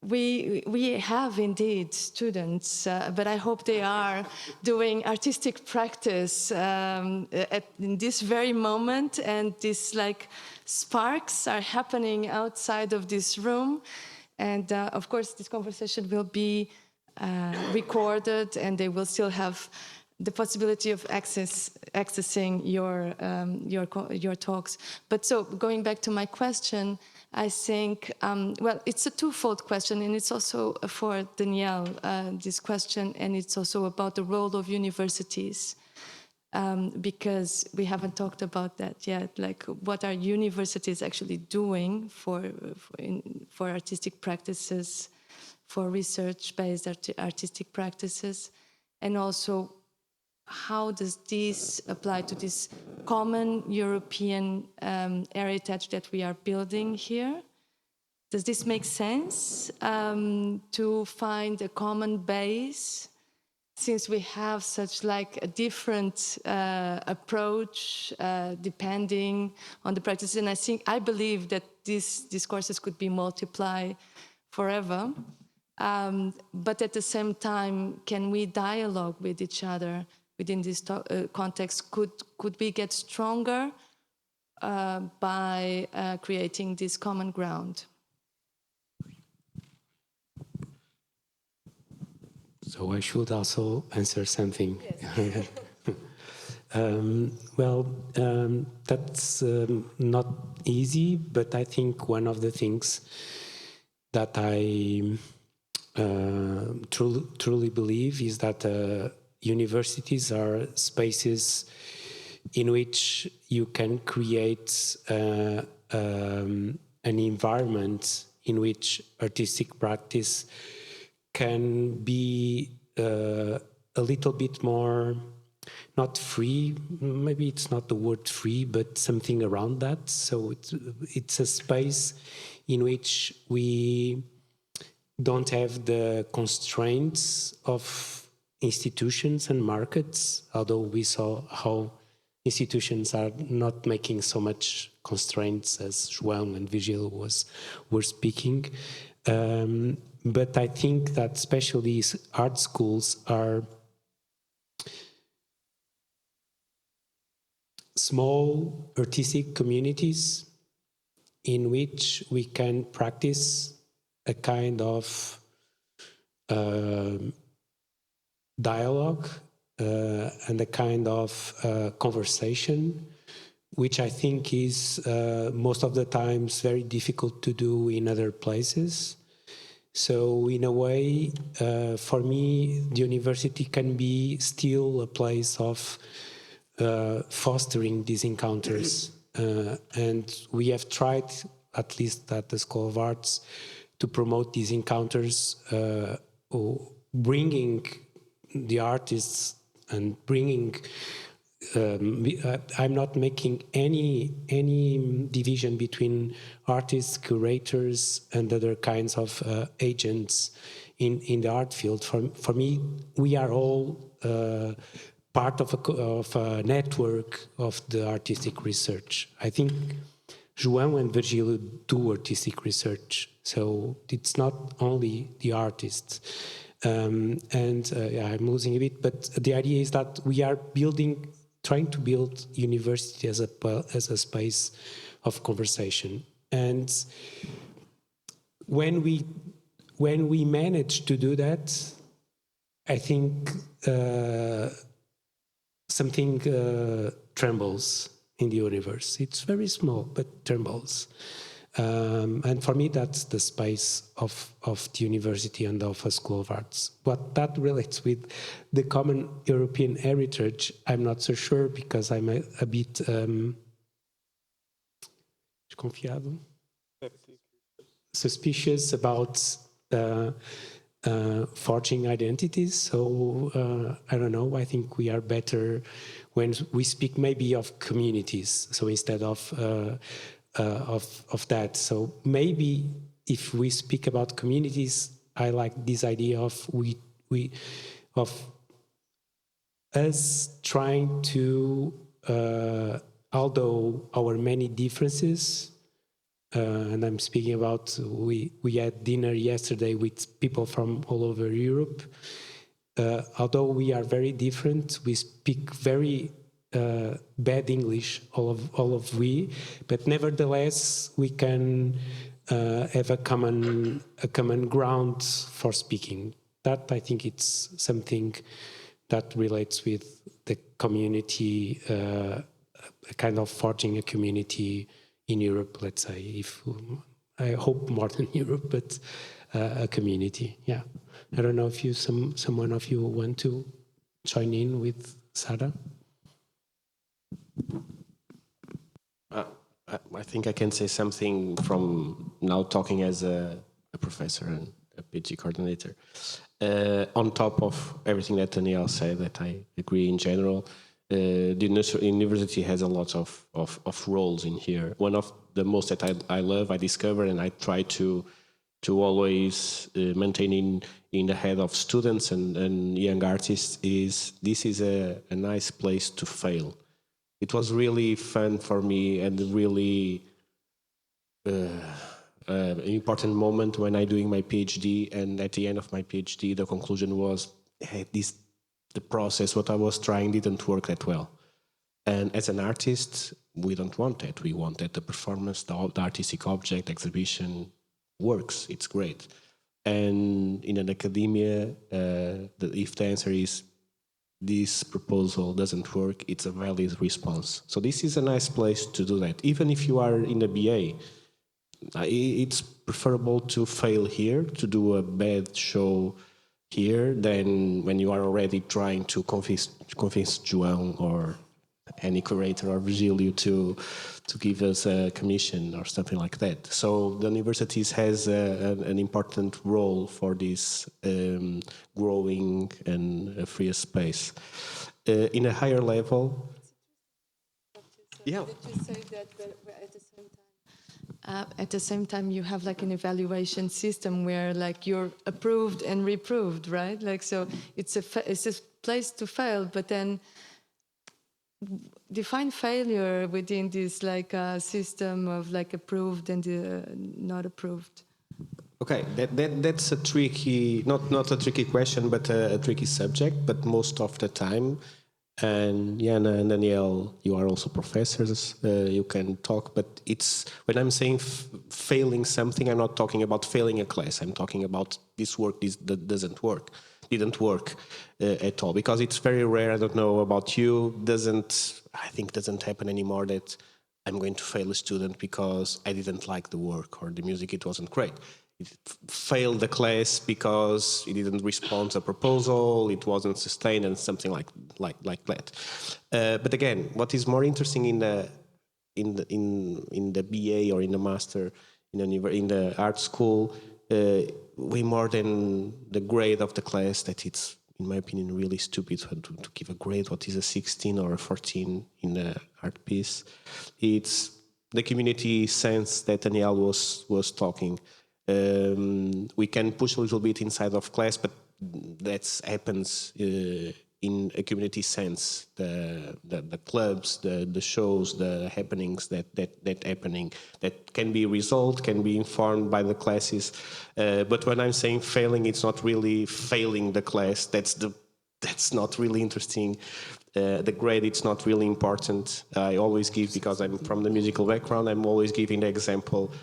We have indeed students, but I hope they are doing artistic practice in this very moment, and these like sparks are happening outside of this room. And of course, this conversation will be recorded, and they will still have the possibility of accessing your talks. But so going back to my question, I think, well, it's a twofold question, and it's also for Daniel, this question, and it's also about the role of universities, because we haven't talked about that yet. Like, what are universities actually doing for artistic practices, for research-based artistic practices, and also how does this apply to this common European heritage that we are building here? Does this make sense to find a common base, since we have such like a different approach depending on the practice? And I believe that these courses could be multiplied forever. But at the same time, can we dialogue with each other within this context? Could we get stronger by creating this common ground? So I should also answer something. Yes. That's not easy, but I think one of the things that I truly believe is that universities are spaces in which you can create an environment in which artistic practice can be a little bit more, not free, maybe it's not the word free, but something around that. So it's a space in which we don't have the constraints of institutions and markets, although we saw how institutions are not making so much constraints as João and Virgílio were speaking. But I think that especially art schools are small artistic communities in which we can practice a kind of dialogue and a kind of conversation, which I think is most of the times very difficult to do in other places. So in a way, for me, the university can be still a place of fostering these encounters. And we have tried, at least at the School of Arts, to promote these encounters, bringing the artists and bringing, I'm not making any division between artists, curators, and other kinds of agents in the art field. For me, we are all part of a network of the artistic research. I think João and Virgílio do artistic research, so it's not only the artists. Yeah, I'm losing a bit, but the idea is that we are trying to build university as a space of conversation. And when we manage to do that, I think something trembles in the universe. It's very small, but trembles. And for me, that's the space of the university and of a School of Arts. What that relates with the common European heritage, I'm not so sure, because I'm a bit desconfiado, suspicious about forging identities. So I don't know, I think we are better when we speak maybe of communities, so instead of that. So maybe if we speak about communities, I like this idea of of us trying to, although our many differences, and I'm speaking about, we had dinner yesterday with people from all over Europe. Although we are very different, we speak very bad English, all of we, but nevertheless we can have a common ground for speaking. That, I think, it's something that relates with the community, a kind of forging a community in Europe, let's say. If I hope more than Europe, but a community. Yeah, I don't know if someone of you want to join in with Sarah. I think I can say something from now talking as a professor and a PhD coordinator. On top of everything that Daniel said, that I agree in general, the university has a lot of roles in here. One of the most that I love, I discover, and I try to always maintain in the head of students and young artists, is this is a nice place to fail. It was really fun for me and really an important moment when I doing my PhD, and at the end of my PhD the conclusion was, hey, the process, what I was trying didn't work that well. And as an artist, we don't want that. We want that the performance, the artistic object, exhibition works, it's great. And in an academia, if the answer is this proposal doesn't work, it's a valid response. So this is a nice place to do that. Even if you are in a BA, it's preferable to fail here, to do a bad show here, than when you are already trying to convince João or any curator or Virgílio to give us a commission or something like that. So the universities has an important role for this growing and freer space. In a higher level, yeah. Did you say that at the same time you have like an evaluation system where like you're approved and reproved, right? Like, so it's a place to fail, but then define failure within this like system of like approved and not approved. Okay, that's a tricky, not a tricky question, but a tricky subject. But most of the time, and Jaana and Daniel, you are also professors. You can talk, but it's when I'm saying failing something, I'm not talking about failing a class. I'm talking about this that didn't work at all, because it's very rare. I don't know about you. I think doesn't happen anymore that I'm going to fail a student because I didn't like the work or the music. It wasn't great. It failed the class because it didn't respond to a proposal, it wasn't sustained, and something like that. But again, what is more interesting in the BA or in the master in the art school, way more than the grade of the class, that it's, in my opinion, really stupid to give a grade. What is a 16 or a 14 in the art piece? It's the community sense that Daniel was talking. We can push a little bit inside of class, but that happens in a community sense. The clubs, the shows, the happenings that happening that can be resolved, can be informed by the classes. But when I'm saying failing, it's not really failing the class. That's not really interesting. The grade, it's not really important. I always give, because I'm from the musical background, I'm always giving the example.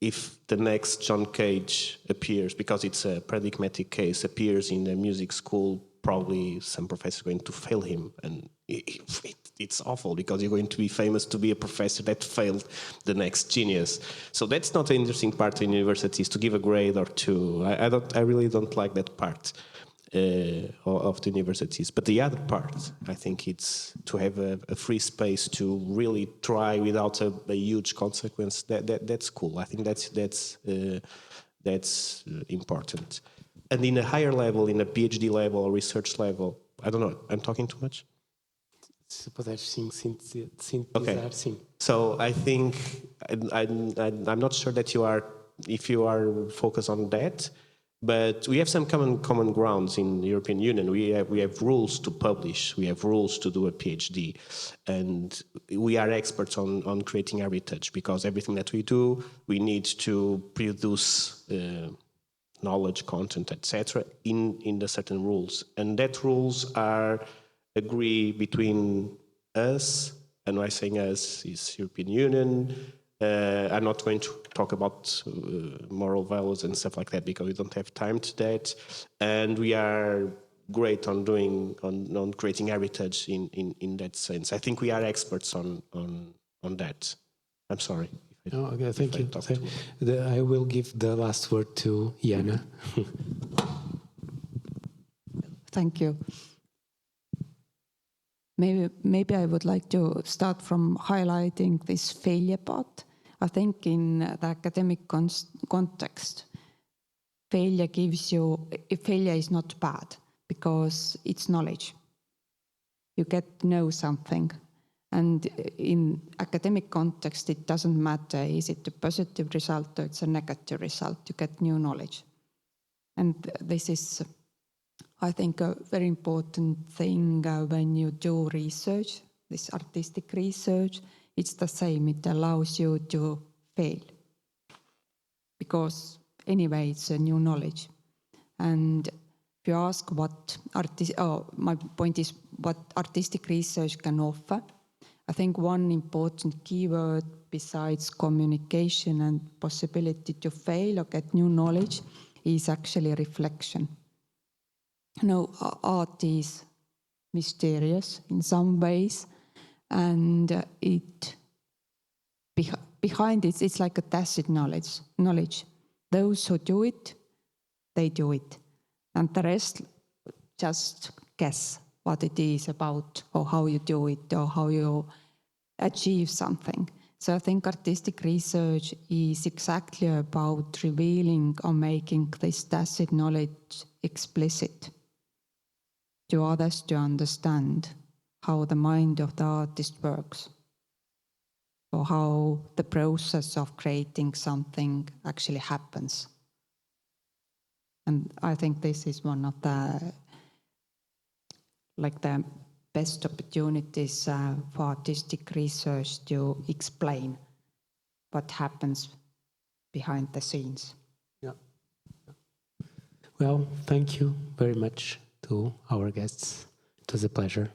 If the next John Cage appears, because it's a paradigmatic case, appears in a music school, probably some professor is going to fail him. And it's awful, because you're going to be famous to be a professor that failed the next genius. So that's not the interesting part in universities, to give a grade or two. I really don't like that part of the universities. But the other part, I think it's to have a free space to really try without a huge consequence. That's cool. I think that's important. And in a higher level, in a PhD level or research level, I don't know, I'm talking too much? Se puderes sintetizar, Okay. sim. So I think I'm not sure that if you are focused on that, but we have some common grounds in the European Union. We have rules to publish. We have rules to do a PhD, and we are experts on creating heritage, because everything that we do, we need to produce knowledge, content, etc. in the certain rules, and that rules are agree between us. And when I'm saying us, is European Union. I'm not going to talk about moral values and stuff like that, because we don't have time to that. And we are great on creating heritage in that sense. I think we are experts on that. I'm sorry. Okay, thank you. I will give the last word to Jaana. Thank you. Maybe I would like to start from highlighting this failure part. I think in the academic context, failure is not bad, because it's knowledge. You get to know something. And in academic context, it doesn't matter, is it a positive result or it's a negative result, you get new knowledge. And this is, I think, a very important thing when you do research, this artistic research. It's the same, it allows you to fail, because anyway, it's a new knowledge. And if you ask my point is what artistic research can offer, I think one important keyword besides communication and possibility to fail or get new knowledge is actually reflection. Art is mysterious in some ways, and behind it, it's like a tacit knowledge. Those who do it, they do it. And the rest just guess what it is about, or how you do it, or how you achieve something. So I think artistic research is exactly about revealing or making this tacit knowledge explicit to others to understand how the mind of the artist works, or how the process of creating something actually happens. And I think this is one of the best opportunities for artistic research to explain what happens behind the scenes. Yeah. Well, thank you very much to our guests. It was a pleasure.